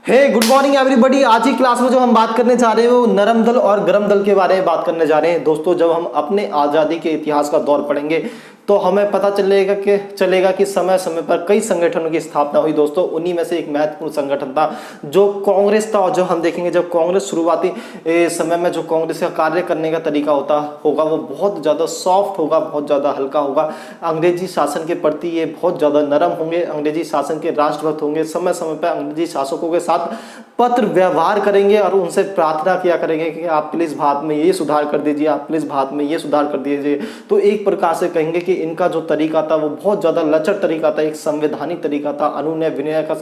Good morning everybody. आज की class में जो हम बात करने जा रहे हैं वो नरम दल और गरम दल के बारे में बात करने जा रहे हैं। दोस्तों, जब हम अपने आज़ादी के इतिहास का दौर पढ़ेंगे तो हमें पता चलेगा कि समय समय पर कई संगठनों की स्थापना हुई। दोस्तों, उन्हीं में से एक महत्वपूर्ण संगठन था जो कांग्रेस था। और जो हम देखेंगे, जब कांग्रेस शुरुआती समय में जो कांग्रेस का कार्य करने का तरीका होगा वो बहुत ज़्यादा सॉफ्ट होगा, बहुत ज़्यादा हल्का होगा। अंग्रेजी शासन के प्रति ये बहुत ज़्यादा नरम होंगे, अंग्रेजी शासन के राष्ट्रभक्त होंगे, समय समय पर अंग्रेजी शासकों के साथ पत्र व्यवहार करेंगे और उनसे प्रार्थना किया करेंगे कि आप प्लीज भारत में ये सुधार कर दीजिए, आप प्लीज भारत में ये सुधार कर दीजिए। तो एक प्रकार से कहेंगे कि इनका जो तरीका था वो बहुत ज्यादा लचर तरीका था, एक संवैधानिक तरीका था, अनुनय विनय का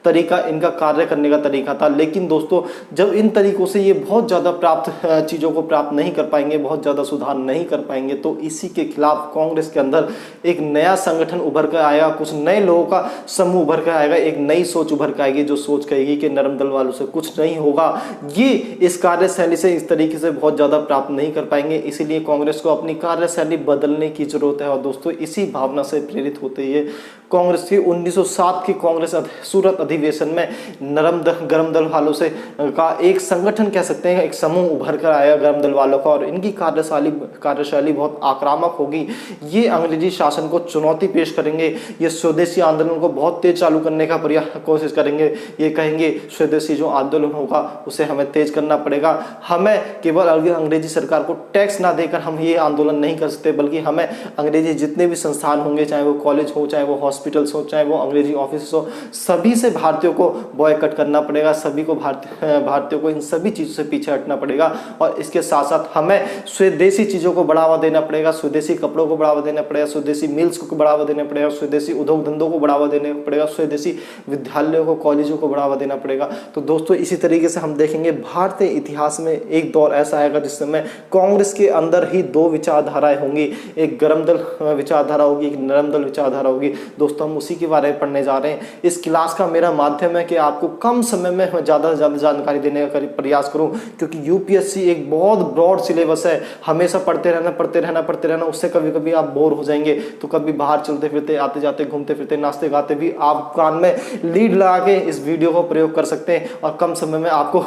तरीका, इनका कार्य करने का तरीका था। लेकिन दोस्तों, जब इन तरीकों से ये बहुत ज्यादा चीजों को प्राप्त नहीं कर पाएंगे, बहुत ज्यादा सुधार नहीं कर पाएंगे, तो इसी के खिलाफ कांग्रेस के अंदर एक नया संगठन उभर कर आएगा, कुछ नए लोगों का समूह उभर कर आएगा, एक नई सोच उभर कर आएगी जो सोच कहेगी कि नरम दल वालों से कुछ नहीं होगा, ये इस कार्यशैली से इस तरीके से बहुत ज्यादा प्राप्त नहीं कर पाएंगे। इसीलिए कांग्रेस को अपनी कार्यशैली बदलने की जरूरत है। और दोस्तों, इसी भावना से प्रेरित होते हुए कांग्रेस की 1907 की कांग्रेस सूरत अधिवेशन में नरम दल गरम दल वालों से का एक संगठन कह सकते हैं, एक समूह उभर कर आया गरम दल वालों का। और इनकी कार्यशैली बहुत आक्रामक होगी। ये अंग्रेजी शासन को चुनौती पेश करेंगे, ये स्वदेशी आंदोलन को बहुत तेज चालू करने का कोशिश करेंगे। ये कहेंगे स्वदेशी जो आंदोलन होगा उसे हमें तेज करना पड़ेगा, हमें केवल अंग्रेजी सरकार को टैक्स ना देकर हम ये आंदोलन नहीं कर सकते, बल्कि हमें अंग्रेजी जितने भी संस्थान होंगे, चाहे वो कॉलेज हो, चाहे वो हॉस्पिटल्स हो, चाहे वो अंग्रेजी ऑफिस हो, सभी से भारतीयों को बॉयकट करना पड़ेगा, सभी को भारतीयों को इन सभी चीज़ों से पीछे हटना पड़ेगा। और इसके साथ साथ हमें स्वदेशी चीज़ों को बढ़ावा देना पड़ेगा, स्वदेशी कपड़ों को बढ़ावा देना पड़ेगा, स्वदेशी मिल्स को बढ़ावा देना पड़ेगा, स्वदेशी उद्योग धंधों को बढ़ावा देना पड़ेगा, स्वदेशी विद्यालयों को, कॉलेजों को बढ़ावा देना पड़ेगा। तो दोस्तों, इसी तरीके से हम देखेंगे भारतीय इतिहास में एक दौर ऐसा आएगा जिस समय कांग्रेस के अंदर ही दो विचारधाराएं होंगी, एक गरम दल विचारधारा होगी, एक नरम दल विचारधारा होगी। दोस्तों, हम उसी के बारे में पढ़ने जा रहे हैं। इस क्लास का मेरा माध्यम है कि आपको कम समय में ज़्यादा से ज़्यादा जानकारी देने का प्रयास करूं, क्योंकि यूपीएससी एक बहुत ब्रॉड सिलेबस है, हमेशा पढ़ते रहना, उससे कभी कभी आप बोर हो जाएंगे। तो कभी बाहर चलते फिरते, आते जाते, घूमते फिरते, नाचते गाते भी आप कान में लीड लगा के इस वीडियो को प्रयोग कर सकते हैं और कम समय में आपको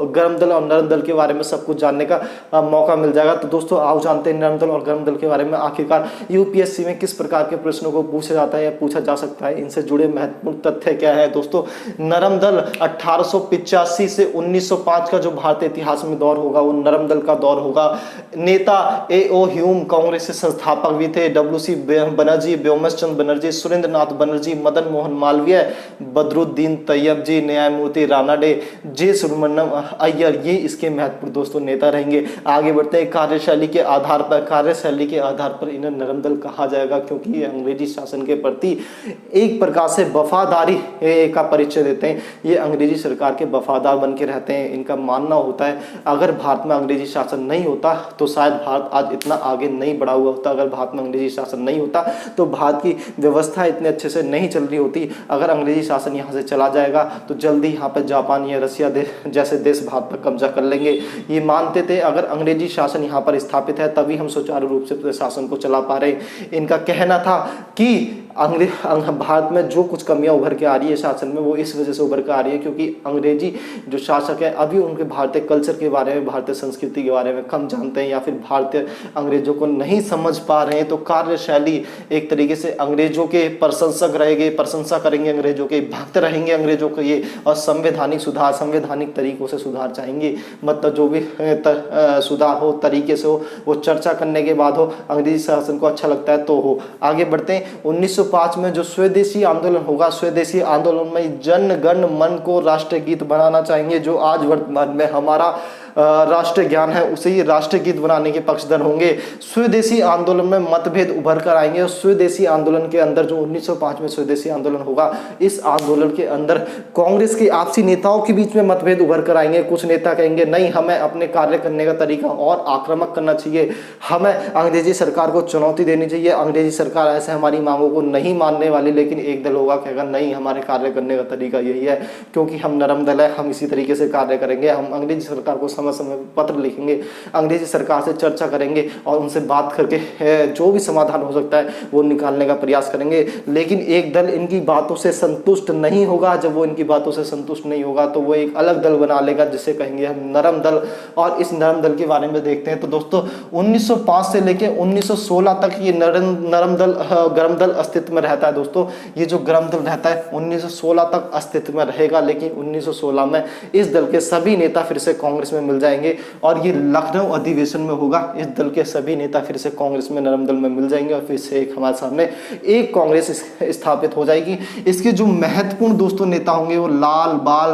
गरम दल और नरम दल के बारे में सब कुछ जानने का मौका मिल जाएगा। तो दोस्तों, आओ जानते हैं नरम दल और गरम दल के बारे में। आखिरकार यूपीएससी में किस प्रकार के प्रश्नों को पूछा जाता है या पूछा जा सकता है, इनसे जुड़े महत्वपूर्ण तथ्य क्या है। दोस्तों, नरम दल 1885 से 1905 का जो भारतीय इतिहास में दौर होगा वो नरम दल का दौर होगा। नेता A.O. ह्यूम कांग्रेस के संस्थापक भी थे। W.C. बनर्जी, व्योमेश चंद्र बनर्जी, सुरेंद्र नाथ बनर्जी, मदन मोहन मालवीय, बदरुद्दीन तैयब जी, न्यायमूर्ति रानाडे, जे सुब्रमण्यम अय्यर, ये इसके महत्वपूर्ण दोस्तों नेता रहेंगे। आगे बढ़ते हैं। कार्यशैली के आधार पर इन्हें नरम दल कहा जाएगा, क्योंकि ये अंग्रेजी शासन के प्रति एक प्रकार से वफादारी का परिचय देते हैं। ये अंग्रेजी सरकार के वफादार बन के रहते हैं। इनका मानना होता है अगर भारत में अंग्रेजी शासन नहीं होता तो शायद भारत आज इतना आगे नहीं बढ़ा हुआ होता, अगर भारत में अंग्रेजी शासन नहीं होता तो भारत की व्यवस्था इतने अच्छे से नहीं चल रही होती। अगर अंग्रेजी शासन यहाँ से चला जाएगा तो जल्दी यहाँ पर जापान या रसिया जैसे देश भारत पर कब्जा कर लेंगे। ये मानते थे अगर अंग्रेजी शासन यहाँ पर स्थापित है तभी हम सुचारू रूप से शासन को चला पा रहे। इनका कहना था कि भारत में जो कुछ कमियां उभर के आ रही है शासन में वो इस वजह से उभर के आ रही है क्योंकि अंग्रेजी जो शासक है अभी उनके भारतीय कल्चर के बारे में, भारतीय संस्कृति के बारे में कम जानते हैं या फिर भारतीय अंग्रेजों को नहीं समझ पा रहे हैं। तो कार्यशैली एक तरीके से अंग्रेजों के प्रशंसक रहेंगे, प्रशंसा करेंगे अंग्रेजों के, भक्त रहेंगे अंग्रेजों के ये, और संवैधानिक तरीकों से सुधार चाहेंगे। मतलब जो भी सुधार हो, तरीके से हो, वो चर्चा करने के बाद हो, अंग्रेजी शासन को अच्छा लगता है तो हो। आगे बढ़ते हैं। 1905 में जो स्वदेशी आंदोलन होगा, स्वदेशी आंदोलन में जन गण मन को राष्ट्रीय गीत बनाना चाहेंगे। जो आज वर्तमान में हमारा राष्ट्रीय ज्ञान है उसे ही राष्ट्रीय गीत बनाने के पक्षधर होंगे। स्वदेशी आंदोलन में मतभेद उभर कर आएंगे और स्वदेशी आंदोलन के अंदर जो 1905 में स्वदेशी आंदोलन होगा, इस आंदोलन के अंदर कांग्रेस के आपसी नेताओं के बीच में मतभेद उभर कर आएंगे। कुछ नेता कहेंगे नहीं, हमें अपने कार्य करने का तरीका और आक्रामक करना चाहिए, हमें अंग्रेजी सरकार को चुनौती देनी चाहिए, अंग्रेजी सरकार ऐसे हमारी मांगों को नहीं मानने वाली। लेकिन एक दल होगा कहेगा नहीं, हमारे कार्य करने का तरीका यही है, क्योंकि हम नरम दल है, हम इसी तरीके से कार्य करेंगे, हम अंग्रेजी सरकार को समय समय पर पत्र लिखेंगे, अंग्रेजी सरकार से चर्चा करेंगे और उनसे बात करके जो भी समाधान हो सकता है वो निकालने का प्रयास करेंगे। लेकिन एक दल इनकी बातों से संतुष्ट नहीं होगा। जब वो इनकी बातों से संतुष्ट नहीं होगा तो वो एक अलग दल बना लेगा जिसे कहेंगे हम नरम दल। और इस नरम दल के बारे में देखते हैं तो दोस्तों 1905 से लेकर 1916 तक ये नरम दल गरम दल अस्तित्व में रहता है। दोस्तों ये जो गरम दल रहता है 1916 तक अस्तित्व में रहेगा, लेकिन 1916 में इस दल के सभी नेता फिर से कांग्रेस में मिल जाएंगे और ये लखनऊ अधिवेशन में होगा। इस दल के सभी नेता फिर से कांग्रेस में नरम दल में मिल जाएंगे और फिर से एक हमारे सामने एक कांग्रेस स्थापित हो जाएगी। इसके जो महत्वपूर्ण दोस्तों नेता होंगे वो लाल बाल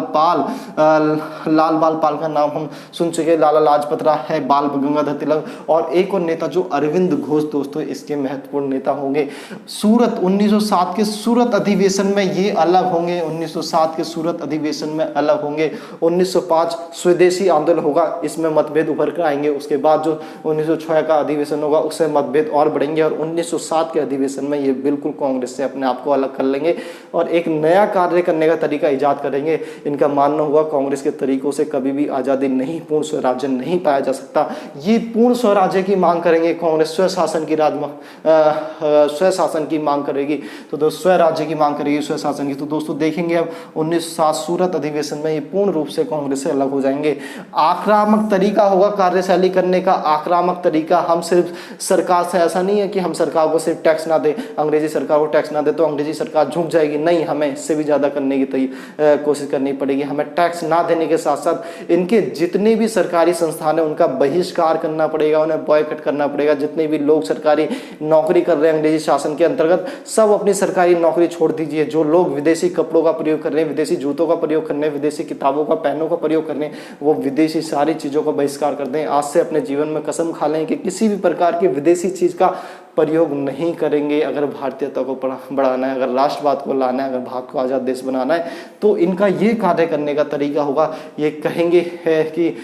पाल का नाम हम सुन चुके, लाला लाजपत राय है, बाल गंगाधर तिलक और एक और नेता जो अरविंद घोष दोस्तों इसके महत्वपूर्ण नेता होंगे। सूरत 1907 के सूरत अधिवेशन में ये अलग होंगे, 1907 के सूरत अधिवेशन में अलग होंगे। 1905 स्वदेशी आंदोलन होगा, इसमें मतभेद उभर कर आएंगे। उसके बाद जो 1906 का अधिवेशन होगा उससे मतभेद और बढ़ेंगे और 1907 के अधिवेशन में ये बिल्कुल कांग्रेस से अपने आप को अलग कर लेंगे और एक नया कार्य करने का तरीका ईजाद करेंगे। इनका मानना हुआ कांग्रेस के तरीकों से कभी भी आज़ादी नहीं, पूर्ण स्वराज्य नहीं पाया जा सकता। ये पूर्ण स्वराज्य की मांग करेंगे कांग्रेस, स्वशासन की मांग करेगी। तो दोस्तों स्वराज्य की मांग करेगी, स्वशासन की। तो दोस्तों देखेंगे अब 1907 सूरत अधिवेशन में ये पूर्ण रूप से कांग्रेस से अलग हो जाएंगे। आक्रामक तरीका होगा कार्यशैली करने का, आक्रामक तरीका। हम सिर्फ सरकार से, ऐसा नहीं है कि हम सरकार को सिर्फ टैक्स ना दे, अंग्रेजी सरकार को टैक्स ना दे तो अंग्रेजी सरकार झुक जाएगी। नहीं, हमें इससे भी ज्यादा करने की कोशिश करनी पड़ेगी। हमें टैक्स ना देने के साथ साथ इनके जितने भी सरकारी संस्थान है उनका बहिष्कार करना पड़ेगा, उन्हें बॉयकॉट करना पड़ेगा। जितने भी लोग सरकारी नौकरी कर रहे हैं अंग्रेजी शासन के अंतर्गत, सब अपनी सरकारी नौकरी छोड़ दीजिए। जो लोग विदेशी कपड़ों का प्रयोग कर रहे हैं, विदेशी जूतों का प्रयोग कर रहे हैं, विदेशी किताबों का, पेनों का प्रयोग कर रहे हैं, वो विदेशी सारी चीज़ों का बहिष्कार कर दें। आज से अपने जीवन में कसम खा लें कि किसी भी प्रकार की विदेशी चीज़ का प्रयोग नहीं करेंगे। अगर भारतीयता को बढ़ाना है, अगर राष्ट्रवाद को लाना है, अगर भारत को आज़ाद देश बनाना है तो इनका ये कार्य करने का तरीका होगा। ये कहेंगे है कि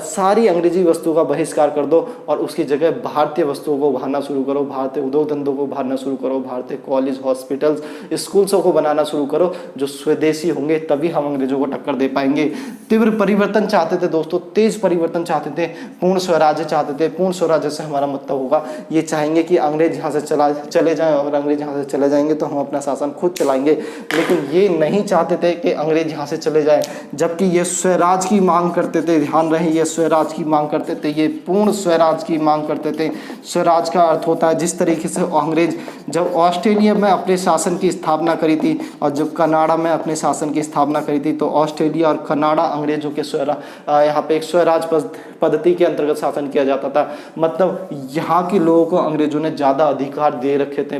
सारी अंग्रेजी वस्तुओं का बहिष्कार कर दो और उसकी जगह भारतीय वस्तुओं को उभारना शुरू करो, भारतीय उद्योग धंधों को उभारना शुरू करो, भारतीय कॉलेज, हॉस्पिटल्स, स्कूल्सों को बनाना शुरू करो जो स्वदेशी होंगे, तभी हम अंग्रेजों को टक्कर दे पाएंगे। तीव्र परिवर्तन चाहते थे दोस्तों, तेज परिवर्तन चाहते थे, पूर्ण स्वराज्य चाहते थे। पूर्ण स्वराज्य से हमारा मतलब होगा ये चाहेंगे कि अंग्रेज यहाँ से चले जाएं, और अंग्रेज यहाँ से चले जाएंगे तो हम अपना शासन खुद चलाएंगे। लेकिन ये नहीं चाहते थे कि अंग्रेज यहाँ से चले जाएं, जबकि ये स्वराज की मांग करते थे। ध्यान रहे, ये स्वराज की मांग करते थे, ये पूर्ण स्वराज की मांग करते थे। स्वराज का अर्थ होता है जिस तरीके से अंग्रेज जब ऑस्ट्रेलिया में अपने शासन की स्थापना करी थी और जब कनाडा में अपने शासन की स्थापना करी थी, तो ऑस्ट्रेलिया और कनाडा अंग्रेजों के यहाँ पे एक स्वराज पद्धति के अंतर्गत शासन किया जाता था। मतलब यहाँ के लोगों को अंग्रेजों ने ज़्यादा अधिकार दे रखे थे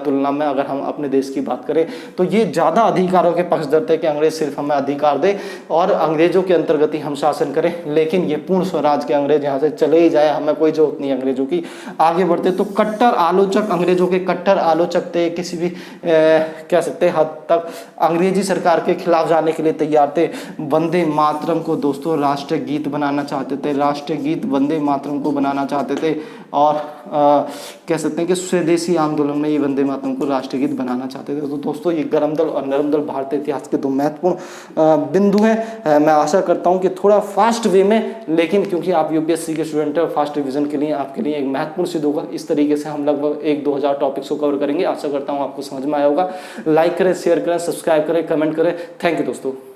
तुलना में। अगर हम अपने देश की बात करें तो ये ज़्यादा अधिकारों के पक्षधर थे कि अंग्रेज सिर्फ हमें अधिकार दे और अंग्रेजों के अंतर्गत ही हम शासन करें। लेकिन ये पूर्ण स्वराज के अंग्रेज यहाँ से चले ही जाए, हमें कोई जरूरत नहीं अंग्रेजों की। आगे बढ़ते तो कट्टर आलोचक, अंग्रेजों के कट्टर आलोचक थे, किसी भी कह सकते हद तक अंग्रेजी सरकार के खिलाफ जाने के लिए तैयार थे। वंदे मातरम को दोस्तों राष्ट्रीय गीत बनाना चाहते थे, राष्ट्रीय गीत वंदे मातरम को बनाना चाहते थे और कह सकते हैं कि स्वदेशी आंदोलन में ये वंदे मातरम को राष्ट्रीय गीत बनाना चाहते थे। तो दोस्तों ये गरम दल और नरम दल भारतीय इतिहास के दो महत्वपूर्ण बिंदु हैं। मैं आशा करता हूँ कि थोड़ा फास्ट वे में, लेकिन क्योंकि आप यूपीएससी के स्टूडेंट हैं और फास्ट रिविजन के लिए आपके लिए एक महत्वपूर्ण सिद्ध होगा। इस तरीके से हम लगभग 1-2 टॉपिक्स को कवर करेंगे। आशा करता हूँ आपको समझ में आया होगा। लाइक करें, शेयर करें, सब्सक्राइब करें, कमेंट करें। थैंक यू दोस्तों।